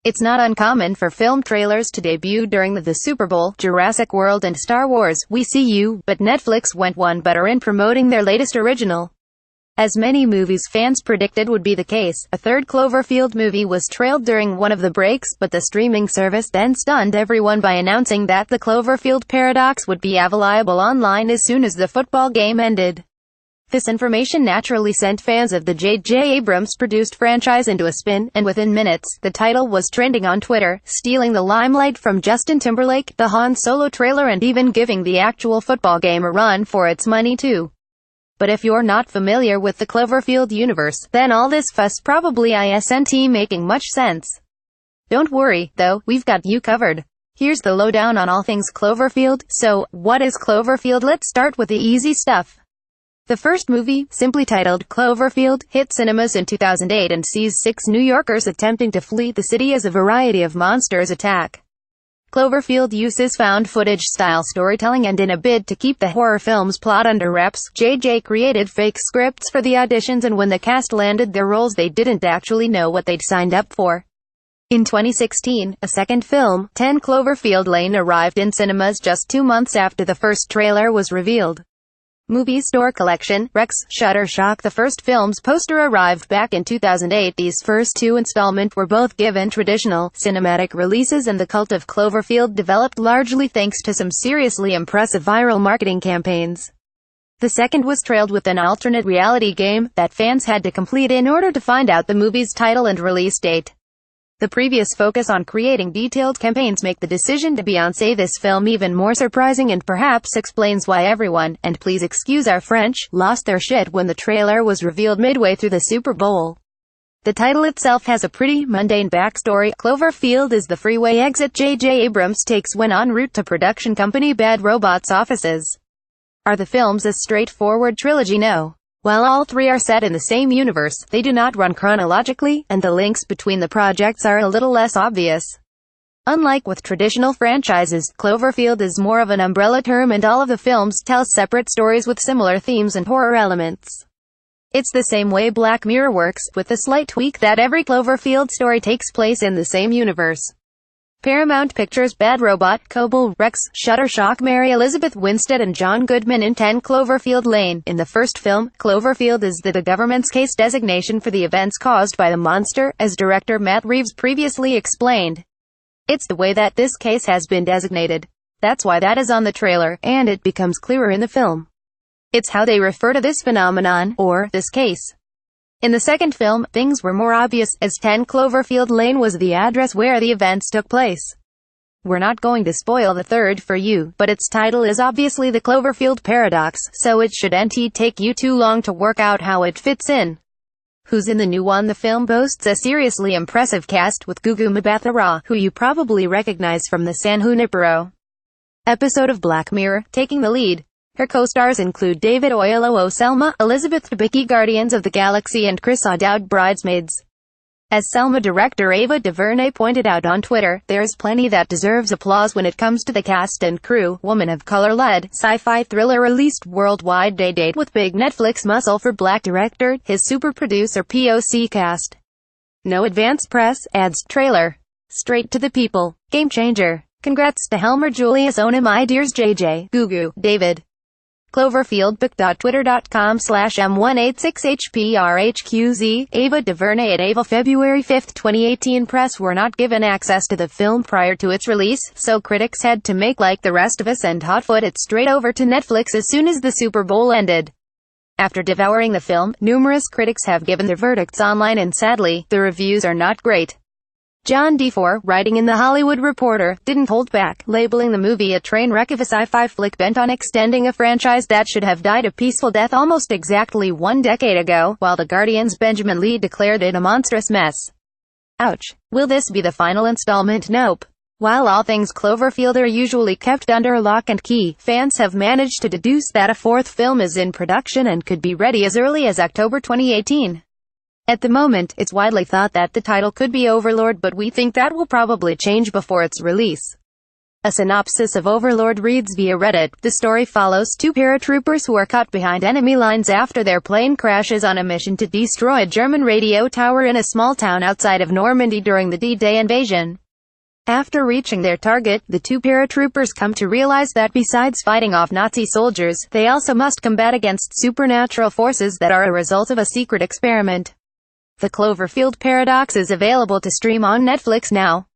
It's not uncommon for film trailers to debut during the Super Bowl, Jurassic World and Star Wars, We See You, but Netflix went one better in promoting their latest original. As many movies fans predicted would be the case, a third Cloverfield movie was trailed during one of the breaks, but the streaming service then stunned everyone by announcing that the Cloverfield paradox would be available online as soon as the football game ended. This information naturally sent fans of the J.J. Abrams produced franchise into a spin, and within minutes, the title was trending on Twitter, stealing the limelight from Justin Timberlake, the Han Solo trailer, and even giving the actual football game a run for its money too. But if you're not familiar with the Cloverfield universe, then all this fuss probably isn't making much sense. Don't worry, though, we've got you covered. Here's the lowdown on all things Cloverfield. So, what is Cloverfield? Let's start with the easy stuff. The first movie, simply titled Cloverfield, hit cinemas in 2008 and sees 6 New Yorkers attempting to flee the city as a variety of monsters attack. Cloverfield uses found footage-style storytelling, and in a bid to keep the horror film's plot under wraps, J.J. created fake scripts for the auditions, and when the cast landed their roles they didn't actually know what they'd signed up for. In 2016, a second film, 10 Cloverfield Lane, arrived in cinemas just 2 months after the first trailer was revealed. Movie Store Collection, Rex, Shutterstock. The first film's poster arrived back in 2008. These first 2 installments were both given traditional, cinematic releases, and the cult of Cloverfield developed largely thanks to some seriously impressive viral marketing campaigns. The second was trailed with an alternate reality game that fans had to complete in order to find out the movie's title and release date. The previous focus on creating detailed campaigns make the decision to Beyoncé this film even more surprising, and perhaps explains why everyone, and please excuse our French, lost their shit when the trailer was revealed midway through the Super Bowl. The title itself has a pretty mundane backstory. Cloverfield is the freeway exit J.J. Abrams takes when en route to production company Bad Robot's offices. Are the films a straightforward trilogy? No. While all 3 are set in the same universe, they do not run chronologically, and the links between the projects are a little less obvious. Unlike with traditional franchises, Cloverfield is more of an umbrella term, and all of the films tell separate stories with similar themes and horror elements. It's the same way Black Mirror works, with the slight tweak that every Cloverfield story takes place in the same universe. Paramount Pictures, Bad Robot, Coble, Rex, Shutterstock. Mary Elizabeth Winstead and John Goodman in 10 Cloverfield Lane. In the first film, Cloverfield is the government's case designation for the events caused by the monster, as director Matt Reeves previously explained. It's the way that this case has been designated. That's why that is on the trailer, and it becomes clearer in the film. It's how they refer to this phenomenon, or this case. In the second film, things were more obvious, as 10 Cloverfield Lane was the address where the events took place. We're not going to spoil the third for you, but its title is obviously the Cloverfield paradox, so it shouldn't take you too long to work out how it fits in. Who's in the new one? The film boasts a seriously impressive cast, with Gugu Mbatha-Raw, who you probably recognize from the San Junipero episode of Black Mirror, taking the lead. Her co-stars include David Oyelowo, Selma, Elizabeth Debicki, Guardians of the Galaxy, and Chris O'Dowd, Bridesmaids. As Selma director Ava DuVernay pointed out on Twitter, there's plenty that deserves applause when it comes to the cast and crew. Woman of color-led, sci-fi thriller released worldwide. Date with big Netflix muscle for Black director, his super producer POC cast. No advance press, ads, trailer. Straight to the people. Game changer. Congrats to Helmer Julius Onum, my dears JJ, Gugu, David. Cloverfield.twitter.com/m186hprhqz. Ava DuVernay at Ava. February 5, 2018. Press were not given access to the film prior to its release, so critics had to make like the rest of us and hotfoot it straight over to Netflix as soon as the Super Bowl ended. After devouring the film, numerous critics have given their verdicts online, and sadly, the reviews are not great. John D4, writing in The Hollywood Reporter, didn't hold back, labeling the movie a train wreck of a sci-fi flick bent on extending a franchise that should have died a peaceful death almost exactly 1 decade ago, while The Guardian's Benjamin Lee declared it a monstrous mess. Ouch. Will this be the final installment? Nope. While all things Cloverfield are usually kept under lock and key, fans have managed to deduce that a 4th film is in production and could be ready as early as October 2018. At the moment, it's widely thought that the title could be Overlord, but we think that will probably change before its release. A synopsis of Overlord reads via Reddit. The story follows two paratroopers who are caught behind enemy lines after their plane crashes on a mission to destroy a German radio tower in a small town outside of Normandy during the D-Day invasion. After reaching their target, the two paratroopers come to realize that besides fighting off Nazi soldiers, they also must combat against supernatural forces that are a result of a secret experiment. The Cloverfield Paradox is available to stream on Netflix now.